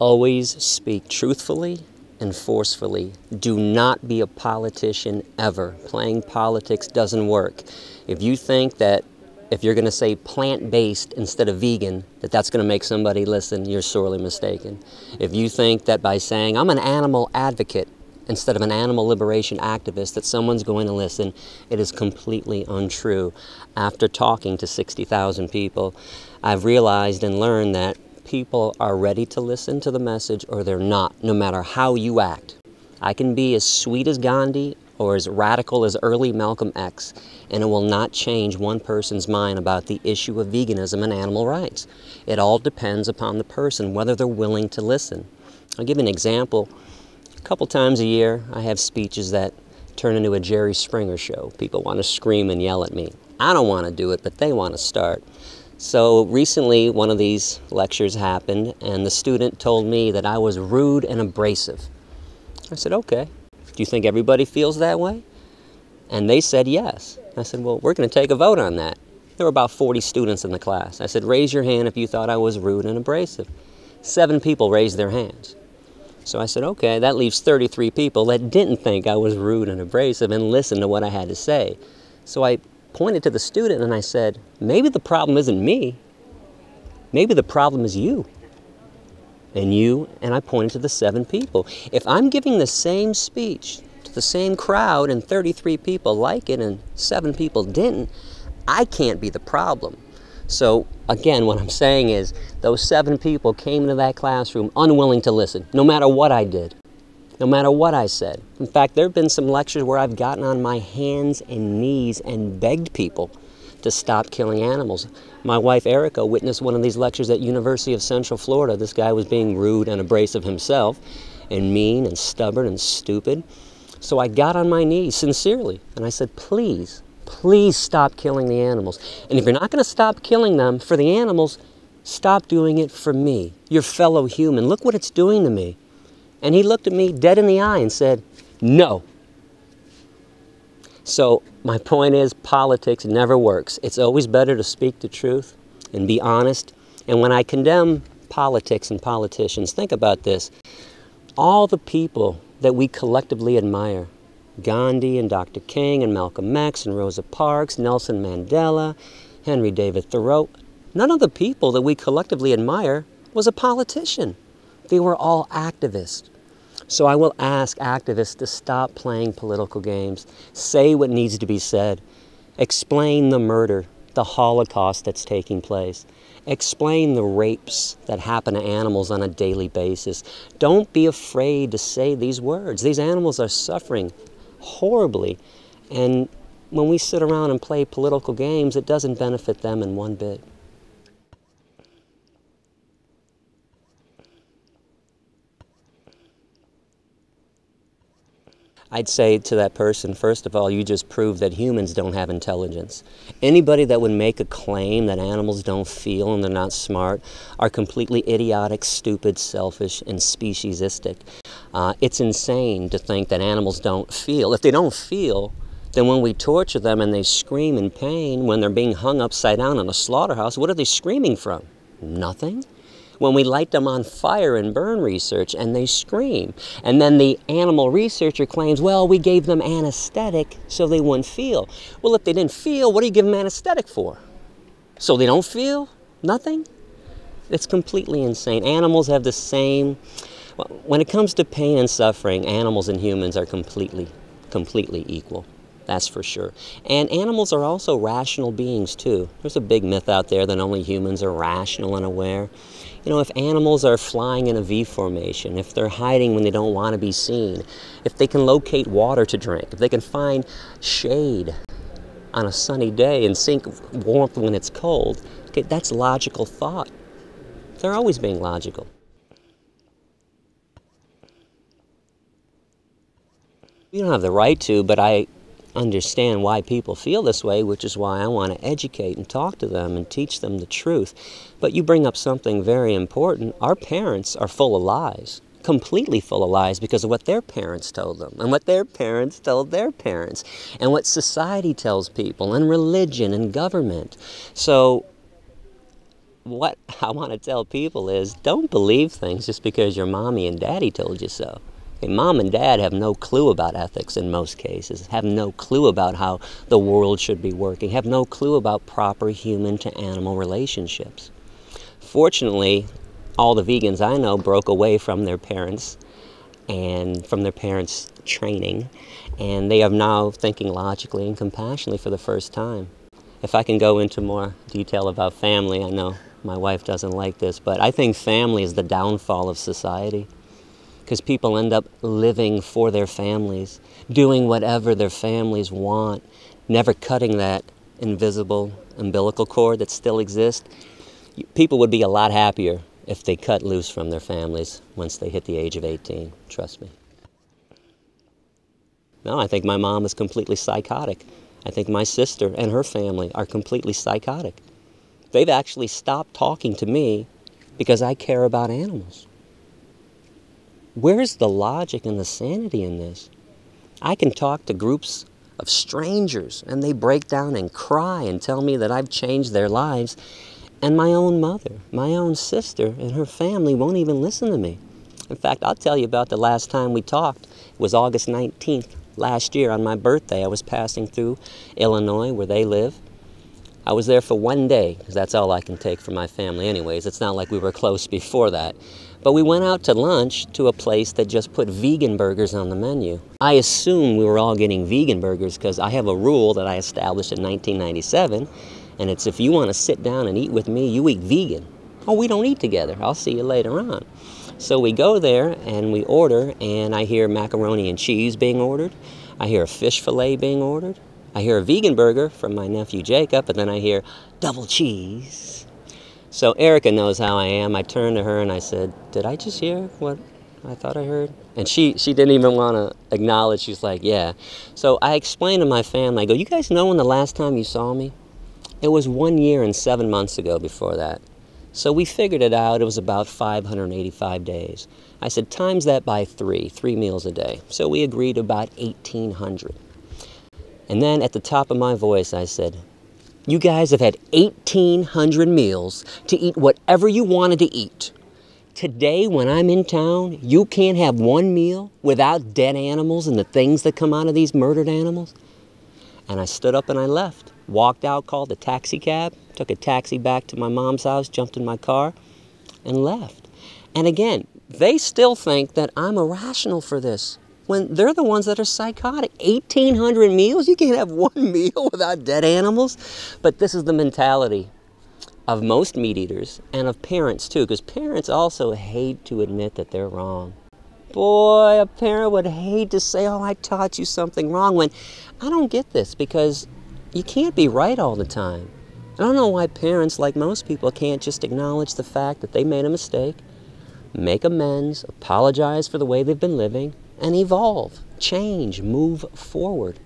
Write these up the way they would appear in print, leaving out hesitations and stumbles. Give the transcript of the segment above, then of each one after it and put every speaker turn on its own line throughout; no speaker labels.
Always speak truthfully and forcefully. Do not be a politician ever. Playing politics doesn't work. If you think that if you're going to say plant-based instead of vegan, that's going to make somebody listen, you're sorely mistaken. If you think that by saying, I'm an animal advocate instead of an animal liberation activist, that someone's going to listen, it is completely untrue. After talking to 60,000 people, I've realized and learned that people are ready to listen to the message or they're not, no matter how you act. I can be as sweet as Gandhi or as radical as early Malcolm X, and it will not change one person's mind about the issue of veganism and animal rights. It all depends upon the person, whether they're willing to listen. I'll give you an example. A couple times a year, I have speeches that turn into a Jerry Springer show. People want to scream and yell at me. I don't want to do it, but they want to start. So recently, one of these lectures happened, and the student told me that I was rude and abrasive. I said, okay. Do you think everybody feels that way? And they said yes. I said, well, we're going to take a vote on that. There were about 40 students in the class. I said, raise your hand if you thought I was rude and abrasive. 7 people raised their hands. So I said, okay, that leaves 33 people that didn't think I was rude and abrasive and listened to what I had to say. So I pointed to the student and I said, maybe the problem isn't me. Maybe the problem is you. And you, and I pointed to the 7 people. If I'm giving the same speech to the same crowd and 33 people like it and 7 people didn't, I can't be the problem. So again, what I'm saying is those 7 people came into that classroom unwilling to listen, no matter what I did, no matter what I said. In fact, there have been some lectures where I've gotten on my hands and knees and begged people to stop killing animals. My wife Erica witnessed one of these lectures at University of Central Florida. This guy was being rude and abrasive himself, and mean and stubborn and stupid. So I got on my knees sincerely and I said, please, please stop killing the animals. And if you're not going to stop killing them for the animals, stop doing it for me, your fellow human. Look what it's doing to me. And he looked at me dead in the eye and said, no. So my point is, politics never works. It's always better to speak the truth and be honest. And when I condemn politics and politicians, think about this. All the people that we collectively admire, Gandhi and Dr. King and Malcolm X and Rosa Parks, Nelson Mandela, Henry David Thoreau, none of the people that we collectively admire was a politician. They were all activists. So I will ask activists to stop playing political games, say what needs to be said, explain the murder, the Holocaust that's taking place, explain the rapes that happen to animals on a daily basis. Don't be afraid to say these words. These animals are suffering horribly, and when we sit around and play political games, it doesn't benefit them in one bit. I'd say to that person, first of all, you just proved that humans don't have intelligence. Anybody that would make a claim that animals don't feel and they're not smart are completely idiotic, stupid, selfish, and speciesistic. It's insane to think that animals don't feel. If they don't feel, then when we torture them and they scream in pain, when they're being hung upside down in a slaughterhouse, what are they screaming from? Nothing. When we light them on fire in burn research and they scream. And then the animal researcher claims, well, we gave them anesthetic so they wouldn't feel. Well, if they didn't feel, what do you give them anesthetic for? So they don't feel? Nothing? It's completely insane. Animals have the same, when it comes to pain and suffering, animals and humans are completely equal. That's for sure. And animals are also rational beings too. There's a big myth out there that only humans are rational and aware. You know, if animals are flying in a V formation, if they're hiding when they don't want to be seen, if they can locate water to drink, if they can find shade on a sunny day and seek warmth when it's cold, okay, that's logical thought. They're always being logical. You don't have the right to, but I understand why people feel this way, which is why I want to educate and talk to them and teach them the truth. But you bring up something very important. Our parents are full of lies, completely full of lies because of what their parents told them and what their parents told their parents and what society tells people and religion and government. So what I want to tell people is don't believe things just because your mommy and daddy told you so. Okay, mom and dad have no clue about ethics in most cases, have no clue about how the world should be working, have no clue about proper human to animal relationships. Fortunately, all the vegans I know broke away from their parents and from their parents' training, and they are now thinking logically and compassionately for the first time. If I can go into more detail about family, I know my wife doesn't like this, but I think family is the downfall of society, because people end up living for their families, doing whatever their families want, never cutting that invisible umbilical cord that still exists. People would be a lot happier if they cut loose from their families once they hit the age of 18, trust me. No, I think my mom is completely psychotic. I think my sister and her family are completely psychotic. They've actually stopped talking to me because I care about animals. Where's the logic and the sanity in this? I can talk to groups of strangers and they break down and cry and tell me that I've changed their lives, and my own mother, my own sister and her family won't even listen to me. In fact, I'll tell you about the last time we talked. It was August 19th last year on my birthday. I was passing through Illinois where they live. I was there for one day, because that's all I can take from my family anyways. It's not like we were close before that. But we went out to lunch to a place that just put vegan burgers on the menu. I assume we were all getting vegan burgers because I have a rule that I established in 1997, and it's if you want to sit down and eat with me, you eat vegan. Oh, we don't eat together. I'll see you later on. So we go there and we order, and I hear macaroni and cheese being ordered. I hear a fish fillet being ordered. I hear a vegan burger from my nephew Jacob, and then I hear double cheese. So Erica knows how I am. I turned to her and I said, did I just hear what I thought I heard? And she didn't even want to acknowledge. She's like, yeah. So I explained to my family, I go, you guys know when the last time you saw me? It was 1 year and 7 months ago before that. So we figured it out. It was about 585 days. I said, times that by 3 meals a day. So we agreed about 1,800. And then at the top of my voice, I said, you guys have had 1,800 meals to eat whatever you wanted to eat. Today, when I'm in town, you can't have one meal without dead animals and the things that come out of these murdered animals. And I stood up and I left. Walked out, called a taxi cab, took a taxi back to my mom's house, jumped in my car, and left. And again, they still think that I'm irrational for this, when they're the ones that are psychotic. 1,800 meals? You can't have one meal without dead animals? But this is the mentality of most meat eaters and of parents too, because parents also hate to admit that they're wrong. Boy, a parent would hate to say, oh, I taught you something wrong, when I don't get this, because you can't be right all the time. I don't know why parents, like most people, can't just acknowledge the fact that they made a mistake, make amends, apologize for the way they've been living, and evolve, change, move forward.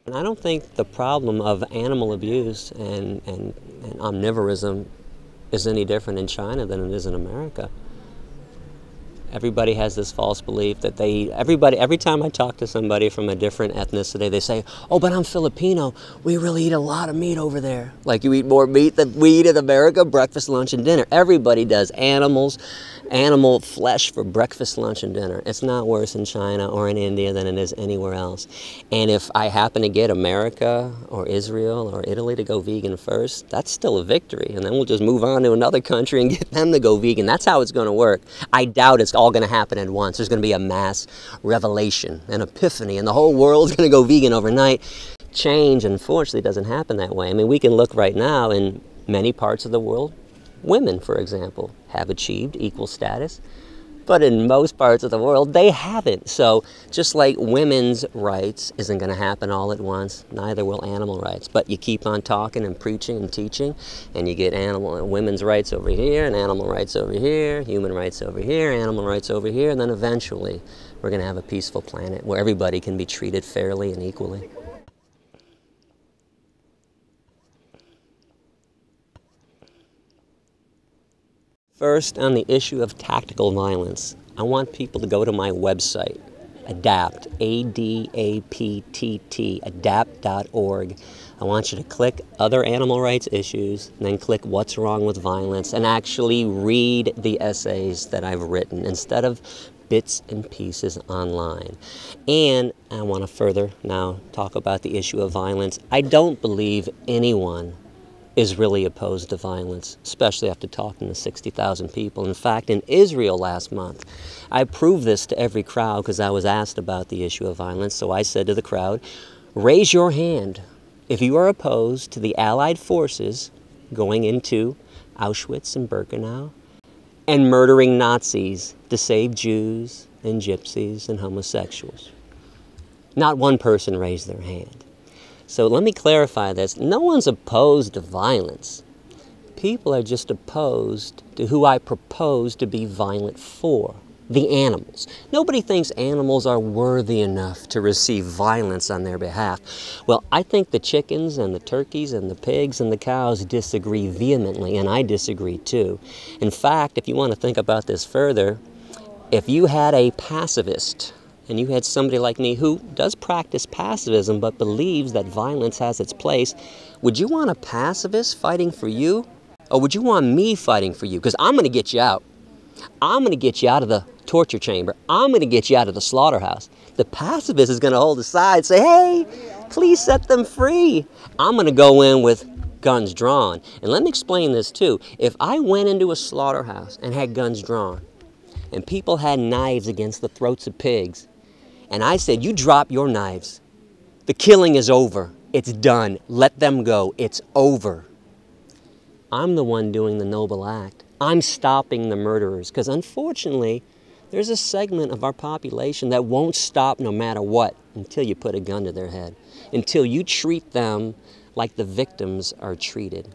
And I don't think the problem of animal abuse and omnivorism is any different in China than it is in America. Everybody has this false belief that they eat. Every time I talk to somebody from a different ethnicity, they say, oh, but I'm Filipino. We really eat a lot of meat over there. Like you eat more meat than we eat in America, breakfast, lunch, and dinner. Everybody does animal flesh for breakfast, lunch, and dinner. It's not worse in China or in India than it is anywhere else. And if I happen to get America or Israel or Italy to go vegan first, that's still a victory. And then we'll just move on to another country and get them to go vegan. That's how it's going to work. I doubt it's all going to happen at once. There's going to be a mass revelation, an epiphany, and the whole world's going to go vegan overnight. Change, unfortunately, doesn't happen that way. I mean, we can look right now in many parts of the world. Women, for example, have achieved equal status, but in most parts of the world, they haven't. So just like women's rights isn't going to happen all at once, neither will animal rights. But you keep on talking and preaching and teaching, and you get women's rights over here, and animal rights over here, human rights over here, animal rights over here, and then eventually we're going to have a peaceful planet where everybody can be treated fairly and equally. First, on the issue of tactical violence, I want people to go to my website, Adapt, A-D-A-P-T-T, adapt.org. I want you to click Other Animal Rights Issues, and then click What's Wrong with Violence, and actually read the essays that I've written instead of bits and pieces online. And I want to further now talk about the issue of violence. I don't believe anyone is really opposed to violence, especially after talking to 60,000 people. In fact, in Israel last month, I proved this to every crowd because I was asked about the issue of violence. So I said to the crowd, raise your hand if you are opposed to the Allied forces going into Auschwitz and Birkenau and murdering Nazis to save Jews and gypsies and homosexuals. Not one person raised their hand. So let me clarify this. No one's opposed to violence. People are just opposed to who I propose to be violent for, the animals. Nobody thinks animals are worthy enough to receive violence on their behalf. Well, I think the chickens and the turkeys and the pigs and the cows disagree vehemently, and I disagree too. In fact, if you want to think about this further, if you had a pacifist, and you had somebody like me who does practice pacifism but believes that violence has its place, would you want a pacifist fighting for you? Or would you want me fighting for you? Because I'm going to get you out. I'm going to get you out of the torture chamber. I'm going to get you out of the slaughterhouse. The pacifist is going to hold aside and say, hey, please set them free. I'm going to go in with guns drawn. And let me explain this too. If I went into a slaughterhouse and had guns drawn, and people had knives against the throats of pigs, and I said, you drop your knives. The killing is over. It's done. Let them go. It's over. I'm the one doing the noble act. I'm stopping the murderers, because unfortunately, there's a segment of our population that won't stop no matter what until you put a gun to their head, until you treat them like the victims are treated.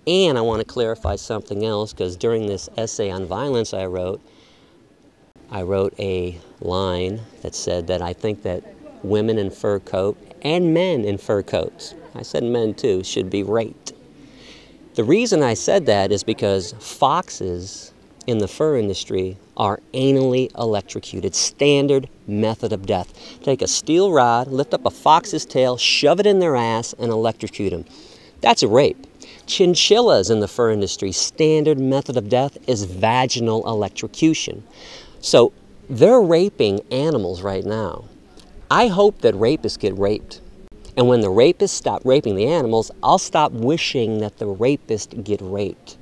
And I want to clarify something else, because during this essay on violence I wrote a line that said that I think that women in fur coat and men in fur coats, I said men too, should be raped. The reason I said that is because foxes in the fur industry are anally electrocuted, standard method of death. Take a steel rod, lift up a fox's tail, shove it in their ass, and electrocute them. That's a rape. Chinchillas in the fur industry, standard method of death is vaginal electrocution. So they're raping animals right now. I hope that rapists get raped. And when the rapists stop raping the animals, I'll stop wishing that the rapist get raped.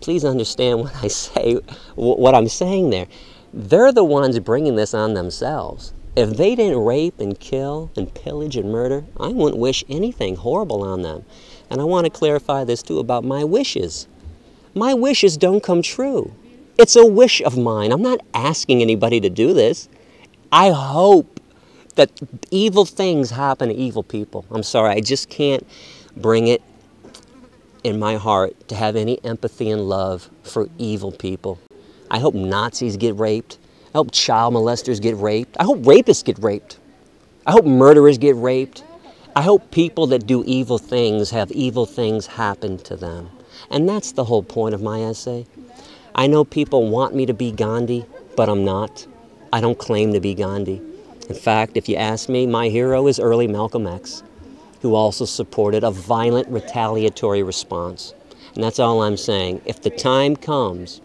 Please understand what I say, what I'm saying there. They're the ones bringing this on themselves. If they didn't rape and kill and pillage and murder, I wouldn't wish anything horrible on them. And I want to clarify this too about my wishes. My wishes don't come true. It's a wish of mine. I'm not asking anybody to do this. I hope that evil things happen to evil people. I'm sorry, I just can't bring it in my heart to have any empathy and love for evil people. I hope Nazis get raped. I hope child molesters get raped. I hope rapists get raped. I hope murderers get raped. I hope people that do evil things have evil things happen to them. And that's the whole point of my essay. I know people want me to be Gandhi, but I'm not. I don't claim to be Gandhi. In fact, if you ask me, my hero is early Malcolm X, who also supported a violent retaliatory response. And that's all I'm saying. If the time comes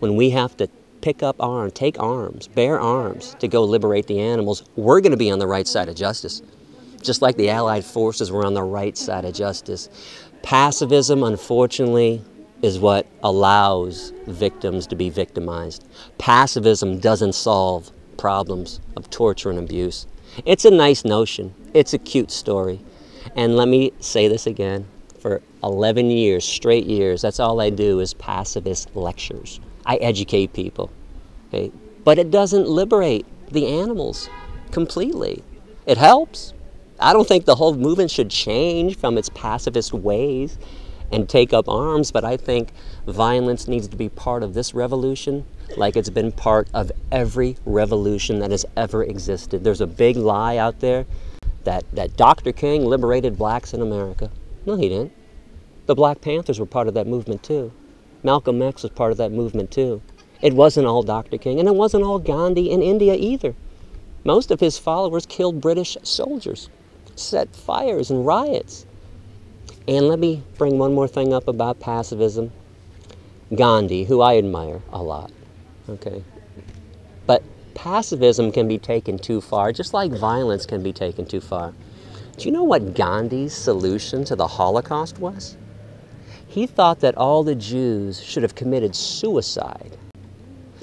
when we have to pick up arms, take arms, bear arms to go liberate the animals, we're going to be on the right side of justice. Just like the Allied forces were on the right side of justice. Pacifism, unfortunately, is what allows victims to be victimized. Pacifism doesn't solve problems of torture and abuse. It's a nice notion. It's a cute story. And let me say this again. For 11 years, straight years, that's all I do is pacifist lectures. I educate people. Okay? But it doesn't liberate the animals completely. It helps. I don't think the whole movement should change from its pacifist ways and take up arms, but I think violence needs to be part of this revolution like it's been part of every revolution that has ever existed. There's a big lie out there that Dr. King liberated blacks in America. No, he didn't. The Black Panthers were part of that movement too. Malcolm X was part of that movement too. It wasn't all Dr. King, and it wasn't all Gandhi in India either. Most of his followers killed British soldiers, set fires and riots. And let me bring one more thing up about pacifism. Gandhi, who I admire a lot, okay? But pacifism can be taken too far, just like violence can be taken too far. Do you know what Gandhi's solution to the Holocaust was? He thought that all the Jews should have committed suicide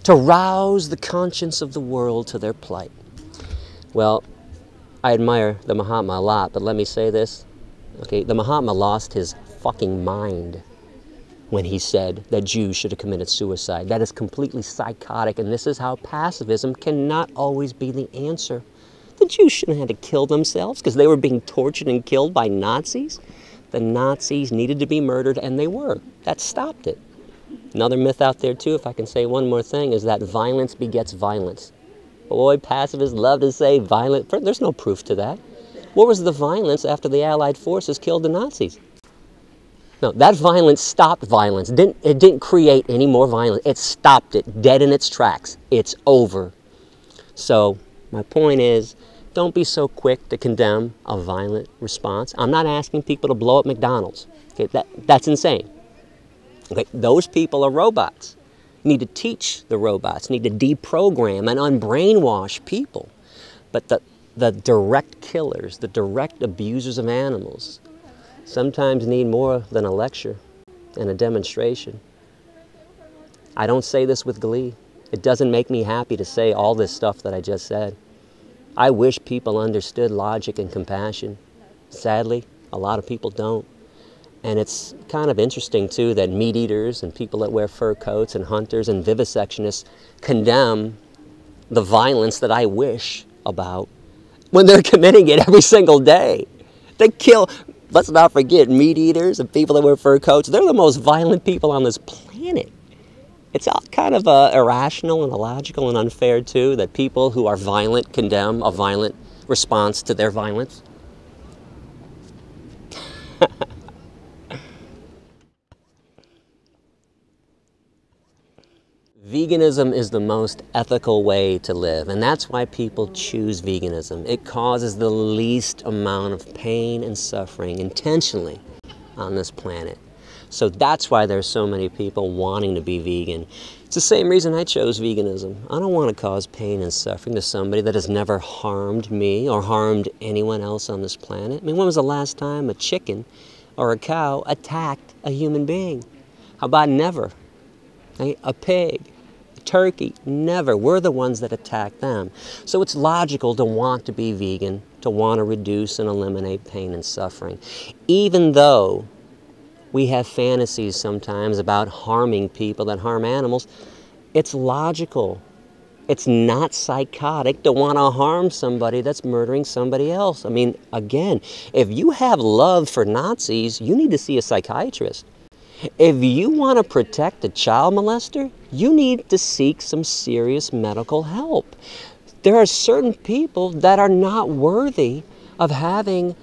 to rouse the conscience of the world to their plight. Well, I admire the Mahatma a lot, but let me say this. Okay, the Mahatma lost his fucking mind when he said that Jews should have committed suicide. That is completely psychotic, and this is how pacifism cannot always be the answer. The Jews shouldn't have had to kill themselves because they were being tortured and killed by Nazis. The Nazis needed to be murdered, and they were. That stopped it. Another myth out there, too, if I can say one more thing, is that violence begets violence. Boy, pacifists love to say violent. There's no proof to that. What was the violence after the Allied forces killed the Nazis? No, that violence stopped violence. It didn't create any more violence. It stopped it dead in its tracks. It's over. So my point is, don't be so quick to condemn a violent response. I'm not asking people to blow up McDonald's. Okay, that's insane. Okay, those people are robots. You need to teach the robots, you need to deprogram and unbrainwash people. But the direct killers, the direct abusers of animals, sometimes need more than a lecture and a demonstration. I don't say this with glee. It doesn't make me happy to say all this stuff that I just said. I wish people understood logic and compassion. Sadly, a lot of people don't. And it's kind of interesting, too, that meat eaters and people that wear fur coats and hunters and vivisectionists condemn the violence that I wish about when they're committing it every single day. They kill, let's not forget, meat eaters and people that wear fur coats. They're the most violent people on this planet. It's all kind of irrational and illogical and unfair, too, that people who are violent condemn a violent response to their violence. Veganism is the most ethical way to live, and that's why people choose veganism. It causes the least amount of pain and suffering intentionally on this planet. So that's why there's so many people wanting to be vegan. It's the same reason I chose veganism. I don't want to cause pain and suffering to somebody that has never harmed me or harmed anyone else on this planet. I mean, when was the last time a chicken or a cow attacked a human being? How about never? Right? A pig, a turkey, never. We're the ones that attack them. So it's logical to want to be vegan, to want to reduce and eliminate pain and suffering. Even though we have fantasies sometimes about harming people that harm animals, it's logical. It's not psychotic to want to harm somebody that's murdering somebody else. I mean, again, if you have love for Nazis, you need to see a psychiatrist. If you want to protect a child molester, you need to seek some serious medical help. There are certain people that are not worthy of having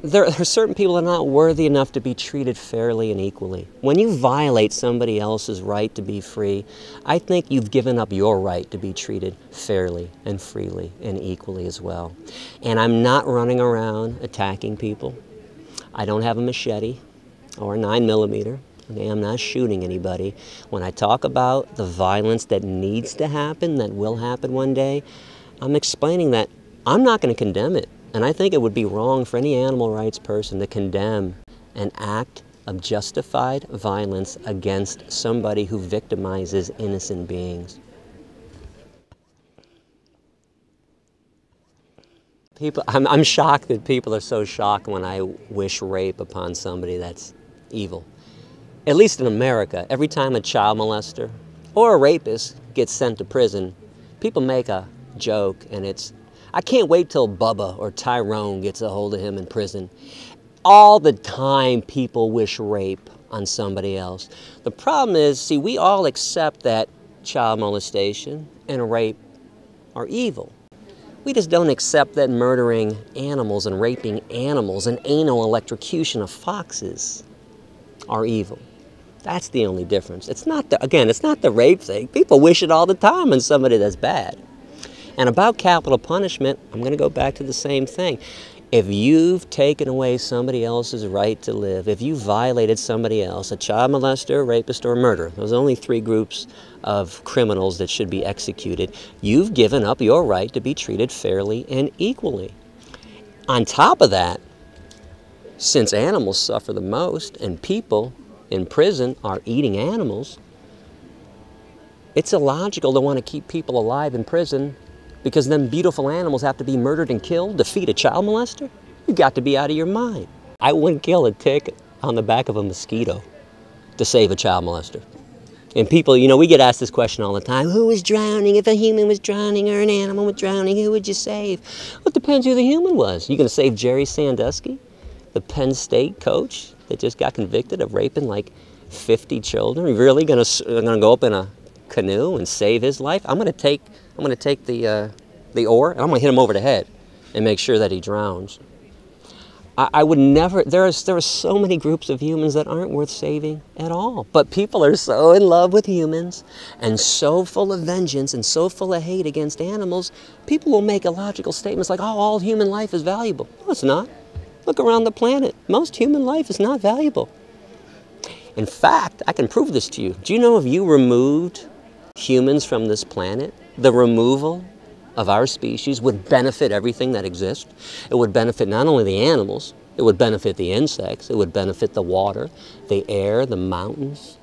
There are certain people that are not worthy enough to be treated fairly and equally. When you violate somebody else's right to be free, I think you've given up your right to be treated fairly and freely and equally as well. And I'm not running around attacking people. I don't have a machete or a 9mm. Okay, I'm not shooting anybody. When I talk about the violence that needs to happen, that will happen one day, I'm explaining that I'm not going to condemn it. And I think it would be wrong for any animal rights person to condemn an act of justified violence against somebody who victimizes innocent beings. I'm shocked that people are so shocked when I wish rape upon somebody that's evil. At least in America, every time a child molester or a rapist gets sent to prison, people make a joke, and it's, I can't wait till Bubba or Tyrone gets a hold of him in prison. All the time people wish rape on somebody else. The problem is, see, we all accept that child molestation and rape are evil. We just don't accept that murdering animals and raping animals and anal electrocution of foxes are evil. That's the only difference. It's not the, again, it's not the rape thing. People wish it all the time on somebody that's bad. And about capital punishment, I'm going to go back to the same thing. If you've taken away somebody else's right to live, if you violated somebody else, a child molester, rapist, or murderer, those are only 3 groups of criminals that should be executed, you've given up your right to be treated fairly and equally. On top of that, since animals suffer the most and people in prison are eating animals, it's illogical to want to keep people alive in prison because then beautiful animals have to be murdered and killed to feed a child molester? You've got to be out of your mind. I wouldn't kill a tick on the back of a mosquito to save a child molester. And people, you know, we get asked this question all the time, who was drowning? If a human was drowning or an animal was drowning, who would you save? Well, it depends who the human was. You going to save Jerry Sandusky, the Penn State coach that just got convicted of raping like 50 children? Are you really going to go up in a canoe and save his life? I'm going to take the oar and I'm going to hit him over the head and make sure that he drowns. I would never, there are so many groups of humans that aren't worth saving at all. But people are so in love with humans and so full of vengeance and so full of hate against animals, people will make illogical statements like, oh, all human life is valuable. No, it's not. Look around the planet. Most human life is not valuable. In fact, I can prove this to you. Do you know if you removed humans from this planet, the removal of our species would benefit everything that exists? It would benefit not only the animals, it would benefit the insects, it would benefit the water, the air, the mountains.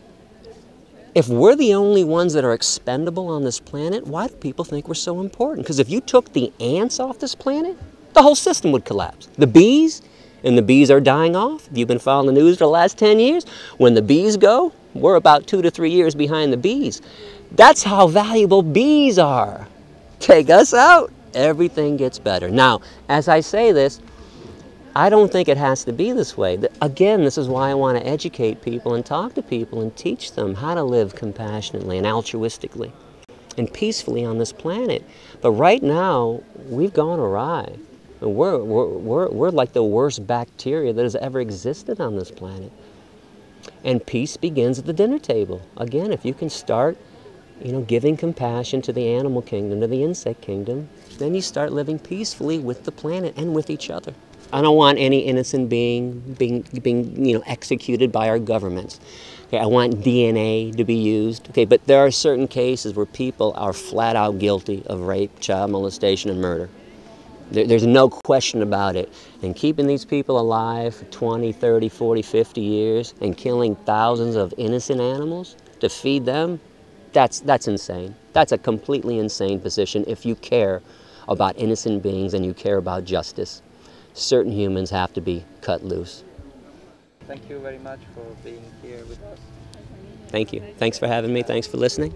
If we're the only ones that are expendable on this planet, why do people think we're so important? Because if you took the ants off this planet, the whole system would collapse. The bees, and the bees are dying off. If you've been following the news for the last 10 years, when the bees go, we're about 2 to 3 years behind the bees. That's how valuable bees are. Take us out, everything gets better. Now, as I say this, I don't think it has to be this way. Again, this is why I want to educate people and talk to people and teach them how to live compassionately and altruistically and peacefully on this planet. But right now, we've gone awry. We're like the worst bacteria that has ever existed on this planet. And peace begins at the dinner table. Again, if you can start giving compassion to the animal kingdom, to the insect kingdom, then you start living peacefully with the planet and with each other. I don't want any innocent being executed by our governments. Okay, I want DNA to be used. Okay, but there are certain cases where people are flat out guilty of rape, child molestation, and murder. There's no question about it. And keeping these people alive for 20, 30, 40, 50 years and killing thousands of innocent animals to feed them, that's insane. That's a completely insane position if you care about innocent beings and you care about justice. Certain humans have to be cut loose.
Thank you very much for being here with us.
Thank you. Thanks for having me. Thanks for listening.